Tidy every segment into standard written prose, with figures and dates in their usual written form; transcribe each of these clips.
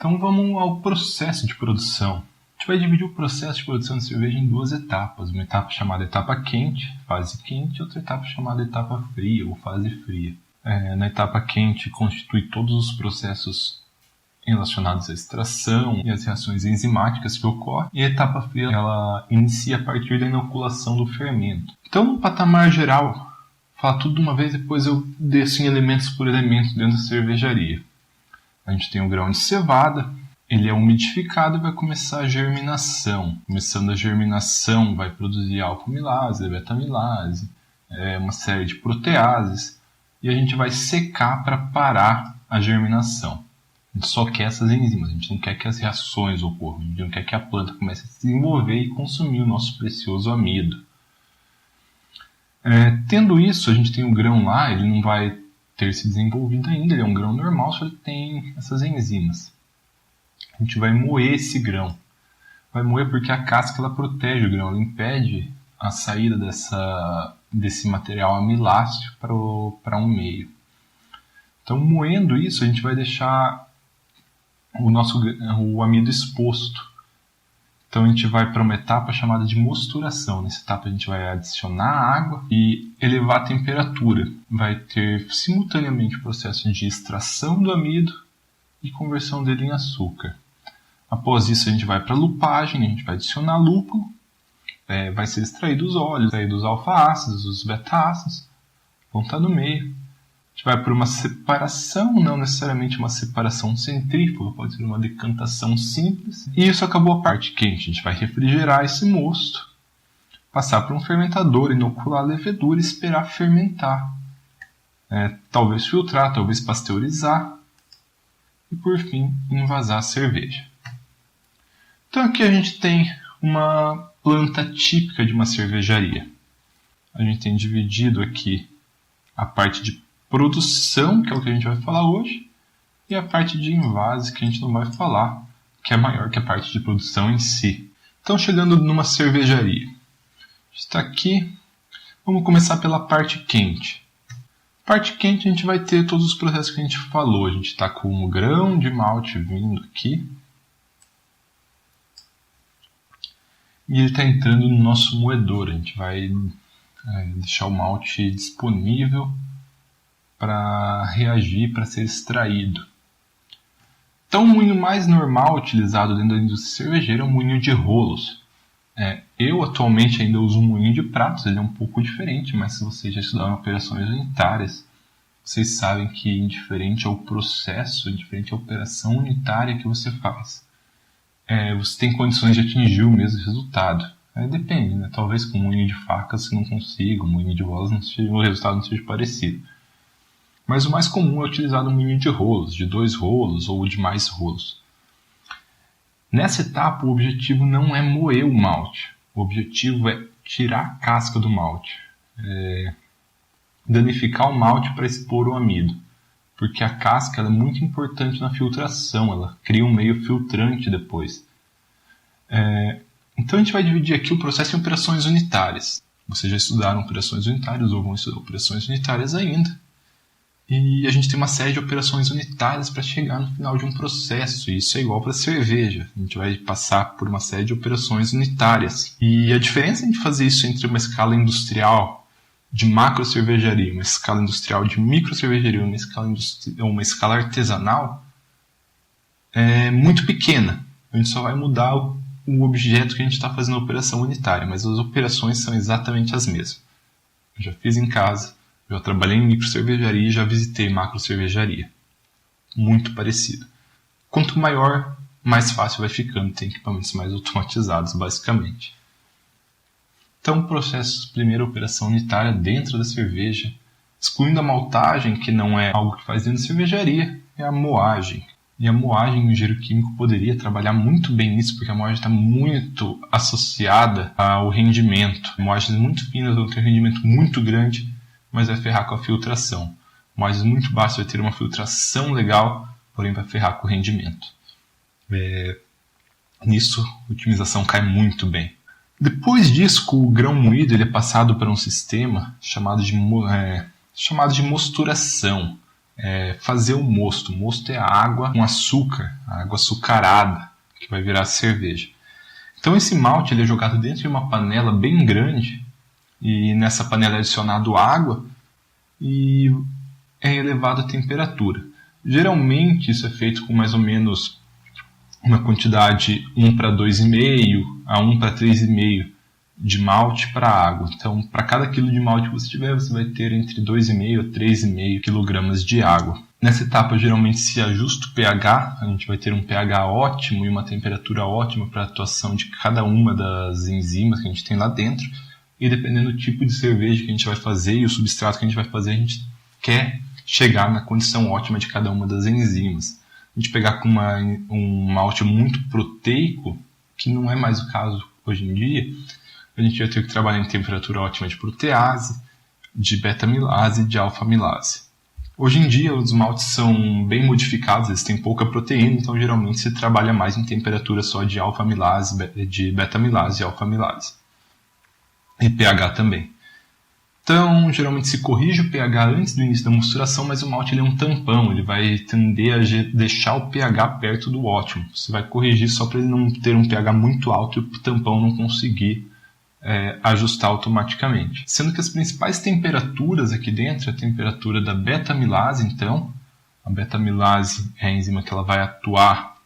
Então vamos ao processo de produção. A gente vai dividir o processo de produção de cerveja em duas etapas. Uma etapa chamada etapa quente, fase quente, e outra etapa chamada etapa fria, ou fase fria. Na etapa quente constitui todos os processos relacionados à extração e às reações enzimáticas que ocorrem. E a etapa fria ela inicia a partir da inoculação do fermento. Então, no patamar geral, falar tudo de uma vez, depois eu desço em elementos por elementos dentro da cervejaria. A gente tem o grão de cevada, ele é umidificado e vai começar a germinação. Começando a germinação, vai produzir alfa-amilase, beta-amilase, uma série de proteases, e a gente vai secar para parar a germinação. A gente só quer essas enzimas, a gente não quer que as reações ocorram, a gente não quer que a planta comece a se desenvolver e consumir o nosso precioso amido. Tendo isso, a gente tem o grão lá, ele não vai ter se desenvolvido ainda, ele é um grão normal, só que tem essas enzimas. A gente vai moer esse grão. Vai moer porque a casca ela protege o grão, ela impede a saída desse material amiláceo para um meio. Então, moendo isso, a gente vai deixar o amido exposto. Então, a gente vai para uma etapa chamada de mosturação. Nessa etapa, a gente vai adicionar água e elevar a temperatura. Vai ter simultaneamente o processo de extração do amido e conversão dele em açúcar. Após isso, a gente vai para a lupagem, a gente vai adicionar lúpulo, vai ser extraído os óleos, extraído os alfa-ácidos, os beta-ácidos, vão estar no meio. A gente vai para uma separação, não necessariamente uma separação centrífuga, pode ser uma decantação simples. E isso acabou a parte quente, a gente vai refrigerar esse mosto, passar para um fermentador, inocular a levedura e esperar fermentar. Talvez filtrar, talvez pasteurizar e por fim envasar a cerveja. Então aqui a gente tem uma planta típica de uma cervejaria. A gente tem dividido aqui a parte de produção, que é o que a gente vai falar hoje, e a parte de envase, que a gente não vai falar, que é maior que a parte de produção em si. Então chegando numa cervejaria. A gente está aqui, vamos começar pela parte quente. Parte quente a gente vai ter todos os processos que a gente falou. A gente está com o grão de malte vindo aqui. E ele está entrando no nosso moedor. A gente vai deixar o malte disponível para reagir, para ser extraído. Então o moinho mais normal utilizado dentro da indústria cervejeira é o moinho de rolos. Eu atualmente ainda uso um moinho de pratos, ele é um pouco diferente, mas se vocês já estudaram operações unitárias, vocês sabem que indiferente ao processo, indiferente à operação unitária que você faz, você tem condições de atingir o mesmo resultado. Depende, né? Talvez com um moinho de faca você não consiga, um moinho de rolos o resultado não seja parecido. Mas o mais comum é utilizar um moinho de rolos, de 2 rolos ou de mais rolos. Nessa etapa o objetivo não é moer o malte, o objetivo é tirar a casca do malte, danificar o malte para expor o amido. Porque a casca ela é muito importante na filtração, ela cria um meio filtrante depois. Então a gente vai dividir aqui o processo em operações unitárias. Vocês já estudaram operações unitárias ou vão estudar operações unitárias ainda. E a gente tem uma série de operações unitárias para chegar no final de um processo. E isso é igual para a cerveja. A gente vai passar por uma série de operações unitárias. E a diferença de fazer isso entre uma escala industrial de macro cervejaria, uma escala industrial de micro cervejaria, uma escala artesanal, é muito pequena. A gente só vai mudar o objeto que a gente está fazendo a operação unitária, mas as operações são exatamente as mesmas. Eu já fiz em casa, já trabalhei em micro cervejaria e já visitei macro cervejaria. Muito parecido. Quanto maior, mais fácil vai ficando, tem equipamentos mais automatizados, basicamente. Então, o processo, primeira operação unitária dentro da cerveja, excluindo a maltagem, que não é algo que faz dentro da cervejaria, é a moagem. E a moagem, o engenheiro químico poderia trabalhar muito bem nisso, porque a moagem está muito associada ao rendimento. Moagens muito finas vão ter um rendimento muito grande, mas vai ferrar com a filtração. Moagens muito baixas vai ter uma filtração legal, porém vai ferrar com o rendimento. Nisso, a otimização cai muito bem. Depois disso, o grão moído ele é passado para um sistema chamado de mosturação. fazer o mosto. O mosto é a água com açúcar, a água açucarada, que vai virar cerveja. Então esse malte ele é jogado dentro de uma panela bem grande, e nessa panela é adicionado água e é elevado a temperatura. Geralmente isso é feito com mais ou menos uma quantidade 1 para 2,5 a 1 para 3,5 de malte para água. Então, para cada quilo de malte que você tiver, você vai ter entre 2,5 a 3,5 kg de água. Nessa etapa, geralmente se ajusta o pH, a gente vai ter um pH ótimo e uma temperatura ótima para a atuação de cada uma das enzimas que a gente tem lá dentro. E dependendo do tipo de cerveja que a gente vai fazer e o substrato que a gente vai fazer, a gente quer chegar na condição ótima de cada uma das enzimas. A gente pegar com um malte muito proteico, que não é mais o caso hoje em dia, a gente vai ter que trabalhar em temperatura ótima de protease, de beta-amilase e de alfa-amilase. Hoje em dia os maltes são bem modificados, eles têm pouca proteína, então geralmente se trabalha mais em temperatura só de alfa-amilase, de beta-amilase e alfa-amilase. E pH também. Então, geralmente se corrige o pH antes do início da mosturação, mas o malte ele é um tampão, ele vai tender a deixar o pH perto do ótimo. Você vai corrigir só para ele não ter um pH muito alto e o tampão não conseguir ajustar automaticamente. Sendo que as principais temperaturas aqui dentro, a temperatura da beta-amilase, então, a beta-amilase é a enzima que ela vai atuar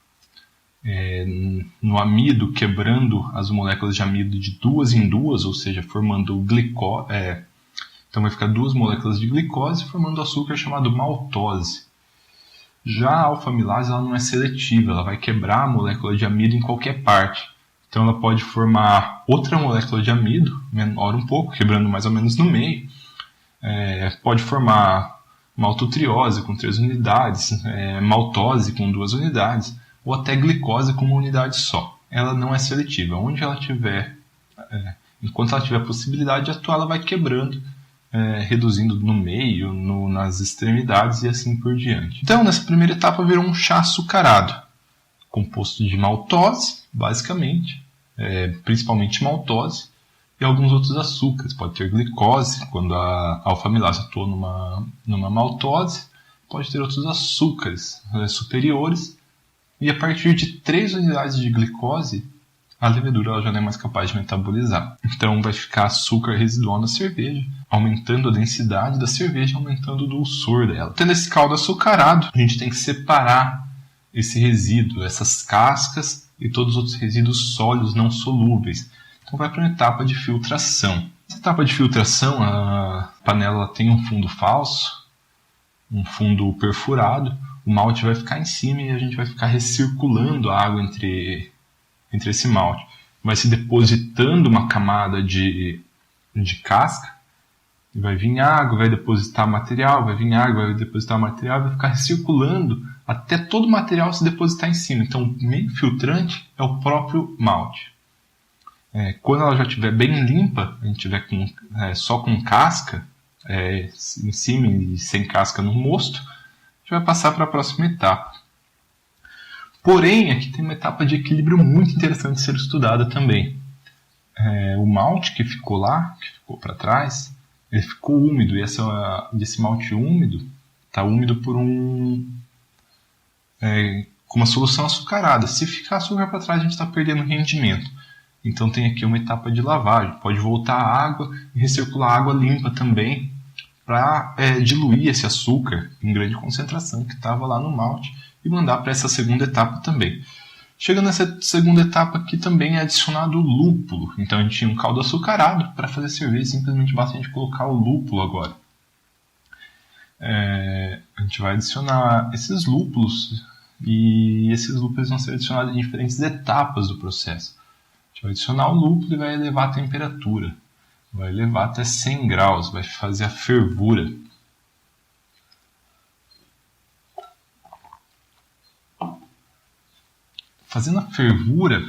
no amido, quebrando as moléculas de amido de duas em duas, ou seja, formando glicose. Então vai ficar duas moléculas de glicose formando açúcar chamado maltose. Já a alfa-amilase ela não é seletiva, ela vai quebrar a molécula de amido em qualquer parte. Então ela pode formar outra molécula de amido, menor um pouco, quebrando mais ou menos no meio. Pode formar maltotriose com 3 unidades, maltose com 2 unidades, ou até glicose com uma unidade só. Ela não é seletiva. Onde ela tiver, enquanto ela tiver a possibilidade de atuar, ela vai quebrando, reduzindo no meio, nas extremidades e assim por diante. Então, nessa primeira etapa, virou um chá açucarado, composto de maltose, basicamente, principalmente maltose, e alguns outros açúcares. Pode ter glicose, quando a alfa-amilase atua numa maltose, pode ter outros açúcares superiores, e a partir de 3 unidades de glicose, a levedura ela já não é mais capaz de metabolizar. Então vai ficar açúcar residual na cerveja, aumentando a densidade da cerveja, aumentando o dulçor dela. Tendo esse caldo açucarado, a gente tem que separar esse resíduo, essas cascas e todos os outros resíduos sólidos não solúveis. Então vai para uma etapa de filtração. Nessa etapa de filtração, a panela tem um fundo falso, um fundo perfurado, o malte vai ficar em cima e a gente vai ficar recirculando a água entre esse malte. Vai se depositando uma camada de casca, e vai vir água, vai depositar material, vai vir água, vai depositar material, vai ficar recirculando até todo o material se depositar em cima. Então o meio filtrante é o próprio malte. Quando ela já estiver bem limpa, a gente estiver só com casca em cima e sem casca no mosto, a gente vai passar para a próxima etapa. Porém, aqui tem uma etapa de equilíbrio muito interessante de ser estudada também. O malte que ficou lá, que ficou para trás, ele ficou úmido, e esse malte úmido está úmido por com uma solução açucarada. Se ficar açúcar para trás, a gente está perdendo rendimento. Então tem aqui uma etapa de lavagem. Pode voltar a água e recircular água limpa também para diluir esse açúcar em grande concentração que estava lá no malte e mandar para essa segunda etapa também. Chegando nessa segunda etapa aqui também é adicionado o lúpulo. Então a gente tinha um caldo açucarado. Para fazer cerveja simplesmente basta a gente colocar o lúpulo agora. A gente vai adicionar esses lúpulos e esses lúpulos vão ser adicionados em diferentes etapas do processo. A gente vai adicionar o lúpulo e vai elevar a temperatura. Vai elevar até 100 graus, vai fazer a fervura. Fazendo a fervura,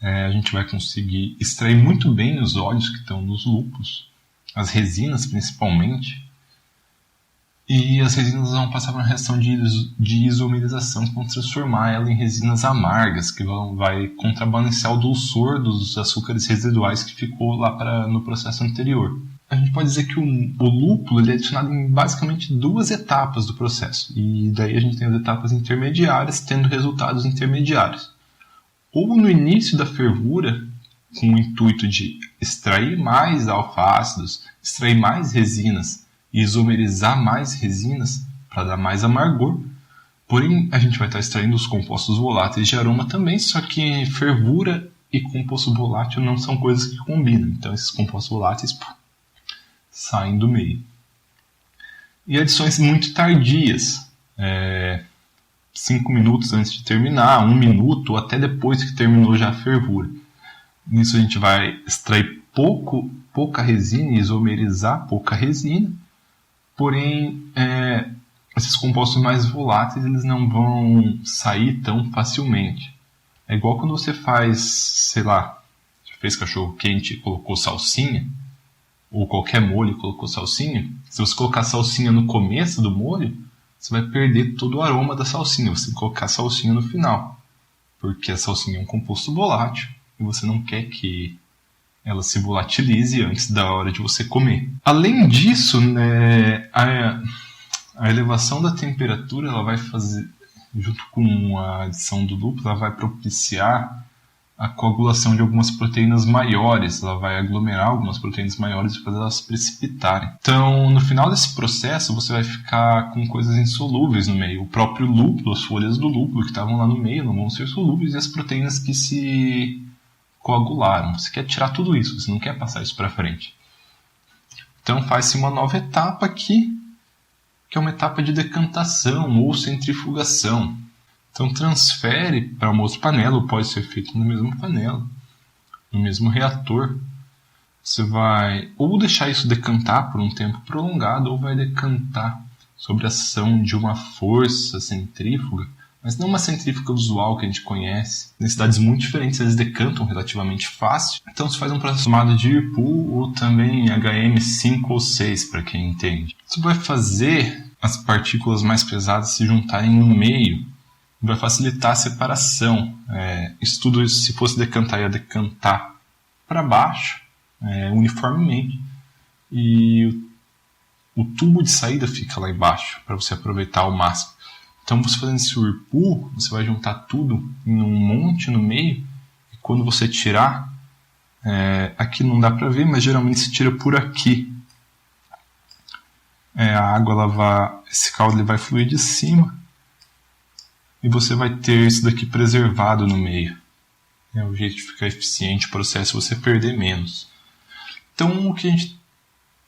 a gente vai conseguir extrair muito bem os óleos que estão nos lúpulos, as resinas principalmente, e as resinas vão passar por uma reação de isomerização que vão transformar ela em resinas amargas, que vai contrabalancear o dulçor dos açúcares residuais que ficou lá no processo anterior. a gente pode dizer que o lúpulo ele é adicionado em basicamente 2 etapas do processo. E daí a gente tem as etapas intermediárias tendo resultados intermediários. Ou no início da fervura, com o intuito de extrair mais alfa-ácidos, extrair mais resinas e isomerizar mais resinas para dar mais amargor. Porém, a gente vai estar extraindo os compostos voláteis de aroma também, só que fervura e composto volátil não são coisas que combinam. Então, esses compostos voláteis saem do meio. E adições muito tardias, 5 minutos antes de terminar, 1 minuto, ou até depois que terminou já a fervura. Nisso a gente vai extrair pouca resina e isomerizar pouca resina, porém esses compostos mais voláteis eles não vão sair tão facilmente. É igual quando você faz, sei lá, você fez cachorro quente e colocou salsinha, ou qualquer molho e colocou salsinha. Se você colocar salsinha no começo do molho, você vai perder todo o aroma da salsinha. Você tem que colocar salsinha no final, porque a salsinha é um composto volátil e você não quer que ela se volatilize antes da hora de você comer. Além disso, né, a elevação da temperatura ela vai fazer, junto com a adição do lúpulo, ela vai propiciar a coagulação de algumas proteínas maiores, ela vai aglomerar algumas proteínas maiores e fazer elas precipitarem. Então, no final desse processo, você vai ficar com coisas insolúveis no meio. O próprio lúpulo, as folhas do lúpulo que estavam lá no meio não vão ser solúveis e as proteínas que se coagularam. Você quer tirar tudo isso, você não quer passar isso para frente. Então, faz-se uma nova etapa aqui, que é uma etapa de decantação ou centrifugação. Então transfere para uma outra panela, ou pode ser feito na mesma panela, no mesmo reator. Você vai ou deixar isso decantar por um tempo prolongado, ou vai decantar sob a ação de uma força centrífuga, mas não uma centrífuga usual que a gente conhece. Em cidades muito diferentes eles decantam relativamente fácil. Então se faz um processo chamado de Whirlpool, ou também HM5 ou 6, para quem entende. Isso vai fazer as partículas mais pesadas se juntarem no meio, vai facilitar a separação. Isso tudo, se fosse decantar, ia decantar para baixo, uniformemente, e o tubo de saída fica lá embaixo, para você aproveitar ao máximo. Então, você fazendo esse whirlpool, você vai juntar tudo em um monte no meio, e quando você tirar, aqui não dá para ver, mas geralmente se tira por aqui. A água, esse caldo ele vai fluir de cima, e você vai ter isso daqui preservado no meio. É o jeito de ficar eficiente o processo, você perder menos. Então o que a gente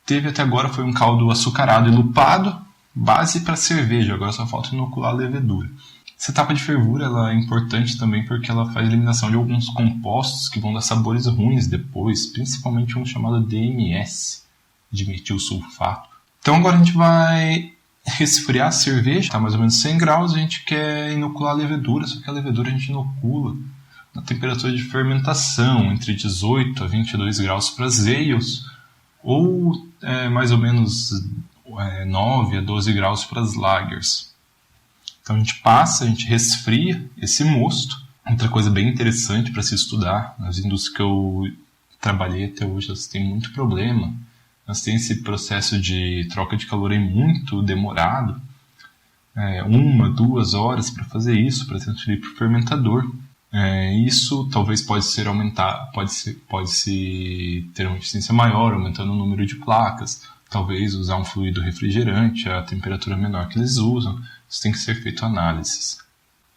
teve até agora foi um caldo açucarado e lupado, base para cerveja, agora só falta inocular a levedura. Essa etapa de fervura ela é importante também porque ela faz a eliminação de alguns compostos que vão dar sabores ruins depois, principalmente um chamado DMS, dimetilsulfato. Então agora a gente vai resfriar a cerveja, está mais ou menos 100 graus, a gente quer inocular a levedura, só que a levedura a gente inocula na temperatura de fermentação, entre 18 a 22 graus para as ales, ou mais ou menos 9 a 12 graus para as lagers. Então a gente resfria esse mosto. Outra coisa bem interessante para se estudar, as indústrias que eu trabalhei até hoje, elas têm muito problema. Nós temos esse processo de troca de calor muito demorado, 1, 2 horas para fazer isso, para transferir para o fermentador. Isso talvez pode se ter uma eficiência maior, aumentando o número de placas, talvez usar um fluido refrigerante, a temperatura menor que eles usam. Isso tem que ser feito análises.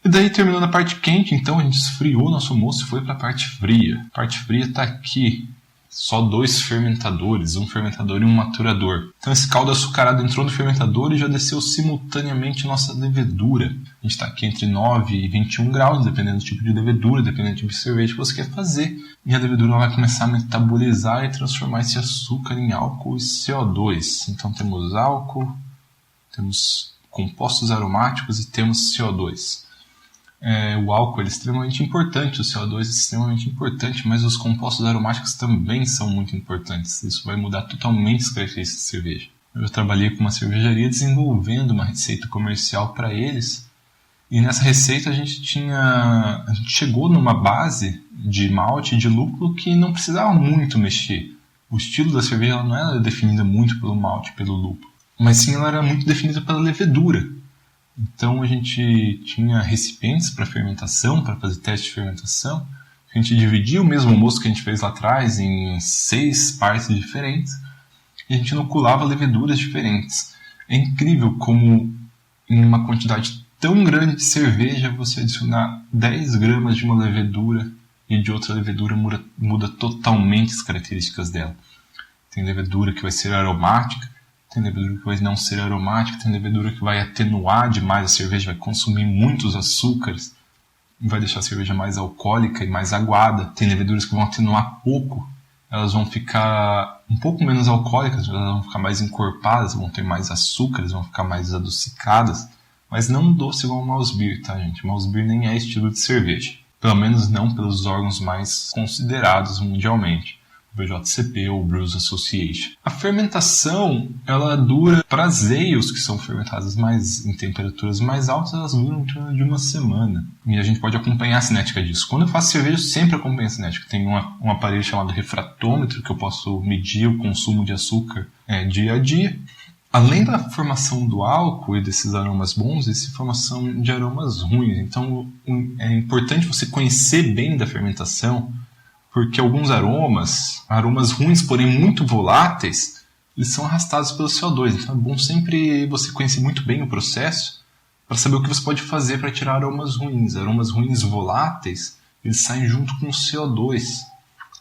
E daí, terminando a parte quente, então a gente esfriou nosso moço e foi para a parte fria. A parte fria está aqui. Só 2 fermentadores, um fermentador e um maturador. Então esse caldo açucarado entrou no fermentador e já desceu simultaneamente nossa levedura. A gente está aqui entre 9 e 21 graus, dependendo do tipo de levedura, dependendo do tipo de cerveja que você quer fazer. E a levedura vai começar a metabolizar e transformar esse açúcar em álcool e CO2. Então temos álcool, temos compostos aromáticos e temos CO2. O álcool é extremamente importante, o CO2 é extremamente importante, mas os compostos aromáticos também são muito importantes. Isso vai mudar totalmente as características de cerveja. Eu trabalhei com uma cervejaria desenvolvendo uma receita comercial para eles, e nessa receita a gente chegou numa base de malte e de lúpulo que não precisava muito mexer. O estilo da cerveja ela não era definida muito pelo malte, pelo lúpulo, mas sim ela era muito definida pela levedura. Então a gente tinha recipientes para fermentação, para fazer teste de fermentação. A gente dividia o mesmo mosto que a gente fez lá atrás em 6 partes diferentes e a gente inoculava leveduras diferentes. É incrível como em uma quantidade tão grande de cerveja você adicionar 10 gramas de uma levedura e de outra levedura muda totalmente as características dela. Tem levedura que vai ser aromática, tem levedura que vai não ser aromática, tem levedura que vai atenuar demais a cerveja, vai consumir muitos açúcares, vai deixar a cerveja mais alcoólica e mais aguada. Tem leveduras que vão atenuar pouco, elas vão ficar um pouco menos alcoólicas, elas vão ficar mais encorpadas, vão ter mais açúcares, vão ficar mais adocicadas, mas não doce igual o Mouse Beer, tá, gente? Mouse Beer nem é estilo de cerveja. Pelo menos não pelos órgãos mais considerados mundialmente, o BJCP ou o Brewers Association. A fermentação, ela dura para as ales que são fermentadas em temperaturas mais altas, elas duram em torno de uma semana. E a gente pode acompanhar a cinética disso. Quando eu faço cerveja, eu sempre acompanho a cinética. Tem um aparelho chamado refratômetro, que eu posso medir o consumo de açúcar dia a dia. Além da formação do álcool e desses aromas bons, existe formação de aromas ruins. Então é importante você conhecer bem da fermentação, porque alguns aromas ruins, porém muito voláteis, eles são arrastados pelo CO2. Então é bom sempre você conhecer muito bem o processo para saber o que você pode fazer para tirar aromas ruins. Aromas ruins voláteis, eles saem junto com o CO2.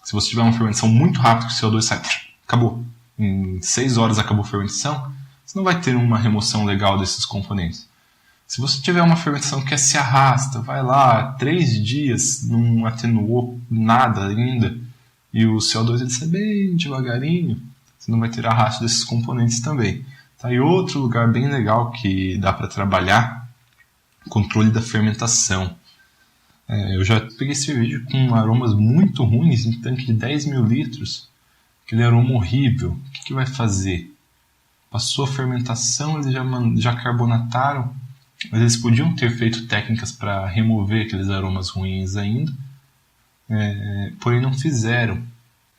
Se você tiver uma fermentação muito rápida, que o CO2 sai, acabou. Em 6 horas acabou a fermentação, você não vai ter uma remoção legal desses componentes. Se você tiver uma fermentação que se arrasta, vai lá, 3 dias, não atenuou nada ainda, e o CO2 ele sai bem devagarinho, você não vai ter arrasto desses componentes também. Tá? E outro lugar bem legal que dá para trabalhar, controle da fermentação. Eu já peguei cerveja com aromas muito ruins em tanque de 10 mil litros, aquele aroma horrível. O que vai fazer? Passou a fermentação, eles já carbonataram, mas eles podiam ter feito técnicas para remover aqueles aromas ruins ainda, porém não fizeram.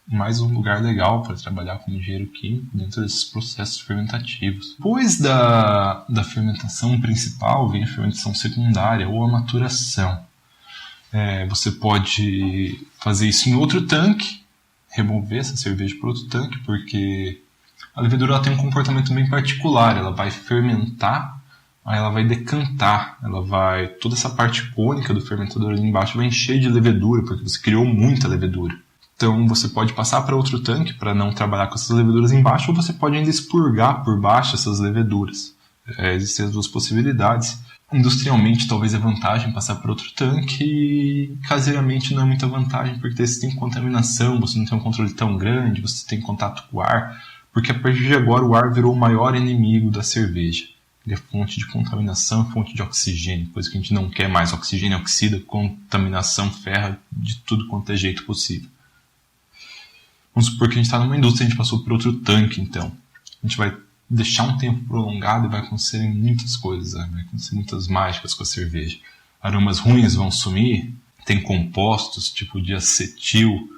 Mais um lugar legal para trabalhar com engenheiro químico dentro desses processos fermentativos. Depois da fermentação principal vem a fermentação secundária ou a maturação. Você pode fazer isso em outro tanque, remover essa cerveja para outro tanque, porque a levedura ela tem um comportamento bem particular. Ela vai fermentar, aí ela vai decantar, toda essa parte cônica do fermentador ali embaixo vai encher de levedura, porque você criou muita levedura. Então você pode passar para outro tanque para não trabalhar com essas leveduras embaixo, ou você pode ainda expurgar por baixo essas leveduras. Existem as duas possibilidades. Industrialmente talvez é vantagem passar por outro tanque, e caseiramente não é muita vantagem, porque você tem contaminação, você não tem um controle tão grande, você tem contato com o ar, porque a partir de agora o ar virou o maior inimigo da cerveja. Ele é fonte de contaminação, fonte de oxigênio, coisa que a gente não quer mais. Oxigênio oxida, contaminação ferra de tudo quanto é jeito possível. Vamos supor que a gente está numa indústria e a gente passou por outro tanque, então. A gente vai deixar um tempo prolongado e vai acontecer muitas coisas, vai acontecer muitas mágicas com a cerveja. Aromas ruins vão sumir, tem compostos tipo de acetil,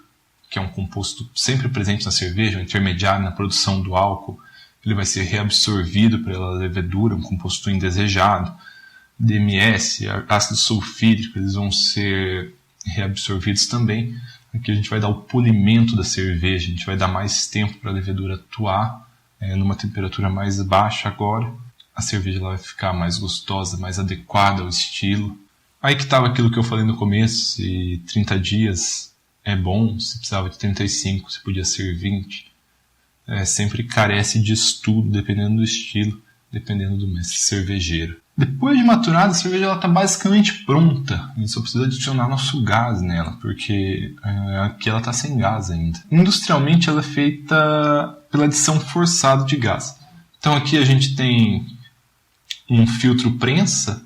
que é um composto sempre presente na cerveja, um intermediário na produção do álcool, ele vai ser reabsorvido pela levedura, um composto indesejado. DMS, ácido sulfídrico, eles vão ser reabsorvidos também. Aqui a gente vai dar o polimento da cerveja, a gente vai dar mais tempo para a levedura atuar numa temperatura mais baixa agora. A cerveja ela vai ficar mais gostosa, mais adequada ao estilo. Aí que estava aquilo que eu falei no começo, se 30 dias é bom, se precisava de 35, se podia ser 20. Sempre carece de estudo, dependendo do estilo, dependendo do mestre cervejeiro. Depois de maturada, a cerveja está basicamente pronta. A gente só precisa adicionar nosso gás nela, porque aqui ela está sem gás ainda. Industrialmente ela é feita pela adição forçada de gás. Então aqui a gente tem um filtro prensa,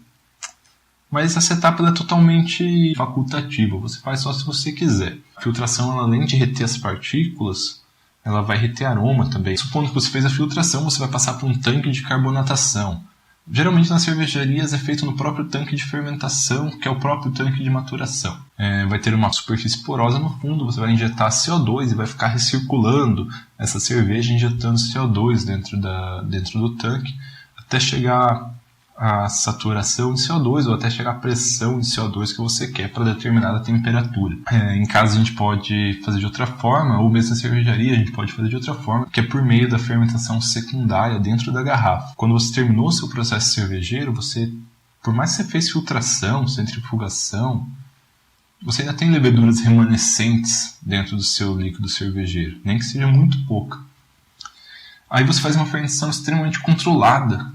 mas essa etapa ela é totalmente facultativa. Você faz só se você quiser. A filtração, ela, além de reter as partículas, ela vai reter aroma também. Supondo que você fez a filtração, você vai passar por um tanque de carbonatação. Geralmente nas cervejarias é feito no próprio tanque de fermentação, que é o próprio tanque de maturação. Vai ter uma superfície porosa no fundo, você vai injetar CO2 e vai ficar recirculando essa cerveja, injetando CO2 dentro do tanque, até chegar a saturação de CO2 ou até chegar à pressão de CO2 que você quer para determinada temperatura. Em casa a gente pode fazer de outra forma, ou mesmo na cervejaria a gente pode fazer de outra forma, que é por meio da fermentação secundária dentro da garrafa. Quando você terminou o seu processo cervejeiro, por mais que você fez filtração, centrifugação, você ainda tem leveduras remanescentes dentro do seu líquido cervejeiro, nem que seja muito pouca. Aí você faz uma fermentação extremamente controlada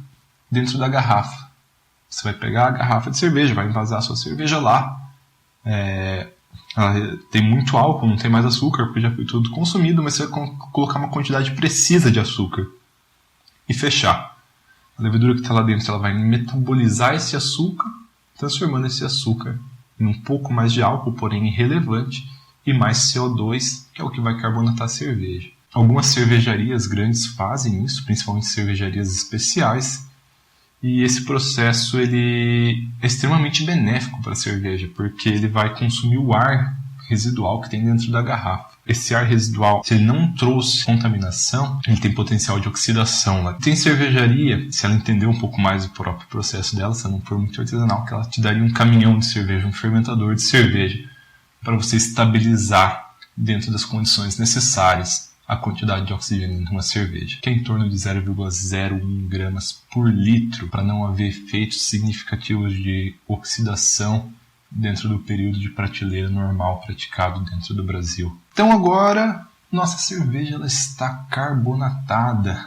dentro da garrafa. Você vai pegar a garrafa de cerveja, vai envasar a sua cerveja lá. Ela tem muito álcool, não tem mais açúcar, porque já foi tudo consumido, mas você vai colocar uma quantidade precisa de açúcar e fechar. A levedura que está lá dentro ela vai metabolizar esse açúcar, transformando esse açúcar em um pouco mais de álcool, porém irrelevante, e mais CO2, que é o que vai carbonatar a cerveja. Algumas cervejarias grandes fazem isso, principalmente cervejarias especiais, e esse processo ele é extremamente benéfico para a cerveja, porque ele vai consumir o ar residual que tem dentro da garrafa. Esse ar residual, se ele não trouxe contaminação, ele tem potencial de oxidação. Né? Tem cervejaria, se ela entender um pouco mais do próprio processo dela, se ela não for muito artesanal, que ela te daria um caminhão de cerveja, um fermentador de cerveja, para você estabilizar dentro das condições necessárias a quantidade de oxigênio de uma cerveja, que é em torno de 0,01 gramas por litro, para não haver efeitos significativos de oxidação dentro do período de prateleira normal praticado dentro do Brasil. Então agora, nossa cerveja ela está carbonatada,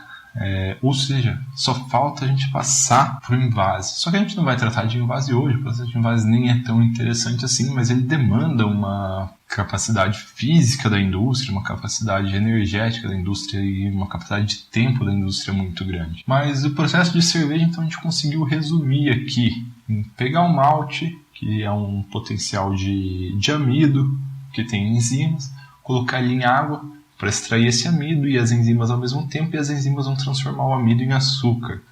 ou seja, só falta a gente passar para o envase. Só que a gente não vai tratar de envase hoje, o processo de envase nem é tão interessante assim, mas ele demanda uma capacidade física da indústria, uma capacidade energética da indústria e uma capacidade de tempo da indústria muito grande. Mas o processo de cerveja, então, a gente conseguiu resumir aqui em pegar um malte, que é um potencial de amido, que tem enzimas, colocar ele em água para extrair esse amido e as enzimas ao mesmo tempo, e as enzimas vão transformar o amido em açúcar.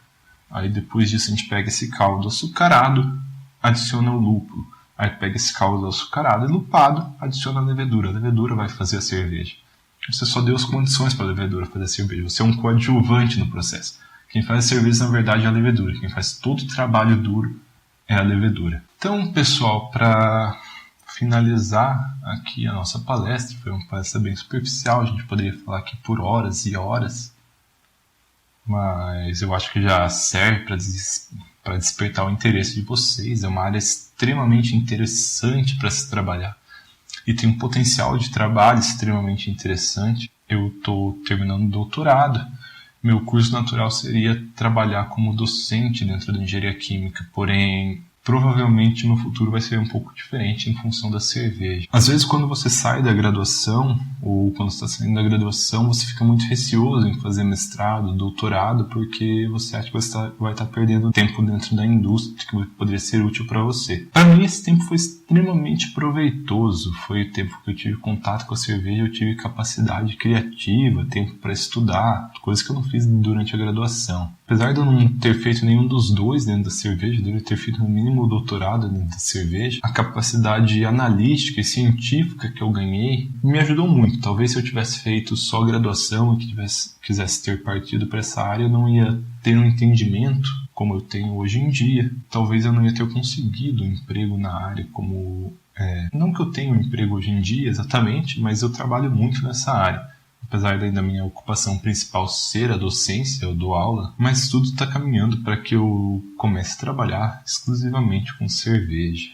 Aí depois disso a gente pega esse caldo açucarado, adiciona o lúpulo. Aí pega esse caldo açucarado e lupado, adiciona a levedura. A levedura vai fazer a cerveja. Você só deu as condições para a levedura fazer a cerveja. Você é um coadjuvante no processo. Quem faz a cerveja, na verdade, é a levedura. Quem faz todo o trabalho duro é a levedura. Então, pessoal, para finalizar aqui a nossa palestra, foi uma palestra bem superficial, a gente poderia falar aqui por horas e horas, mas eu acho que já serve para despertar o interesse de vocês. É uma área extremamente interessante para se trabalhar e tem um potencial de trabalho extremamente interessante. Eu estou terminando o doutorado. Meu curso natural seria trabalhar como docente dentro da engenharia química, porém provavelmente no futuro vai ser um pouco diferente em função da cerveja. Às vezes quando você sai da graduação, ou quando você está saindo da graduação, você fica muito receoso em fazer mestrado, doutorado, porque você acha que você vai estar perdendo tempo dentro da indústria que poderia ser útil para você. Para mim esse tempo foi extremamente proveitoso, foi o tempo que eu tive contato com a cerveja, eu tive capacidade criativa, tempo para estudar, coisas que eu não fiz durante a graduação. Apesar de eu não ter feito nenhum dos dois dentro da cerveja, de eu ter feito no mínimo doutorado dentro da cerveja, a capacidade analítica e científica que eu ganhei me ajudou muito. Talvez se eu tivesse feito só graduação e quisesse ter partido para essa área, eu não ia ter um entendimento como eu tenho hoje em dia. Talvez eu não ia ter conseguido um emprego na área como... Não que eu tenha um emprego hoje em dia exatamente, mas eu trabalho muito nessa área. Apesar da minha ocupação principal ser a docência, eu dou aula, mas tudo está caminhando para que eu comece a trabalhar exclusivamente com cerveja,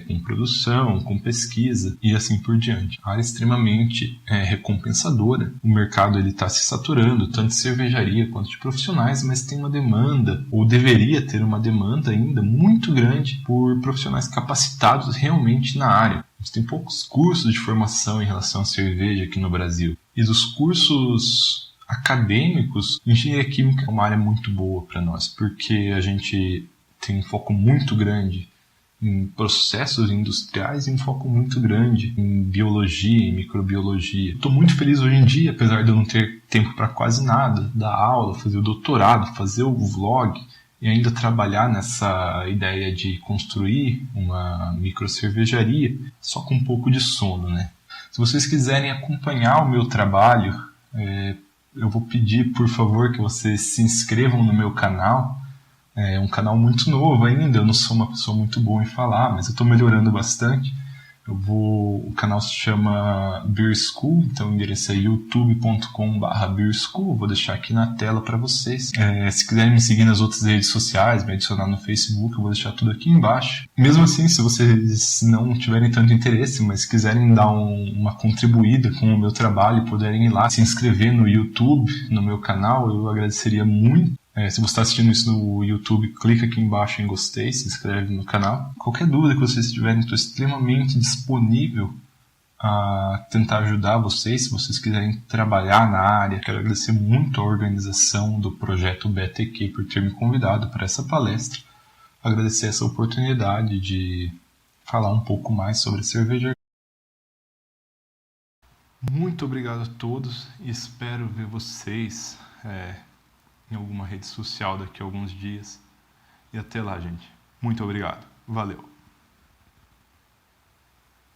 com produção, com pesquisa e assim por diante. A área é extremamente recompensadora. O mercado está se saturando, tanto de cervejaria quanto de profissionais, mas tem uma demanda, ou deveria ter uma demanda ainda muito grande por profissionais capacitados realmente na área. Você tem poucos cursos de formação em relação à cerveja aqui no Brasil. E dos cursos acadêmicos, engenharia química é uma área muito boa para nós, porque a gente tem um foco muito grande em processos industriais e um foco muito grande em biologia e microbiologia. Estou muito feliz hoje em dia, apesar de eu não ter tempo para quase nada, dar aula, fazer o doutorado, fazer o vlog, e ainda trabalhar nessa ideia de construir uma microcervejaria só com um pouco de sono, né? Se vocês quiserem acompanhar o meu trabalho, eu vou pedir, por favor, que vocês se inscrevam no meu canal. É um canal muito novo ainda, eu não sou uma pessoa muito boa em falar, mas eu estou melhorando bastante. O canal se chama Beer School, então o endereço é youtube.com/Beer School. Vou deixar aqui na tela para vocês. Se quiserem me seguir nas outras redes sociais, me adicionar no Facebook, eu vou deixar tudo aqui embaixo. Mesmo assim, se vocês não tiverem tanto interesse, mas quiserem dar uma contribuída com o meu trabalho, puderem ir lá se inscrever no YouTube, no meu canal, eu agradeceria muito. Se você está assistindo isso no YouTube, clica aqui embaixo em gostei, se inscreve no canal. Qualquer dúvida que vocês tiverem, estou extremamente disponível a tentar ajudar vocês, se vocês quiserem trabalhar na área. Quero agradecer muito a organização do projeto BTQ por ter me convidado para essa palestra. Agradecer essa oportunidade de falar um pouco mais sobre cerveja. Muito obrigado a todos e espero ver vocês em alguma rede social daqui a alguns dias. E até lá, gente. Muito obrigado. Valeu.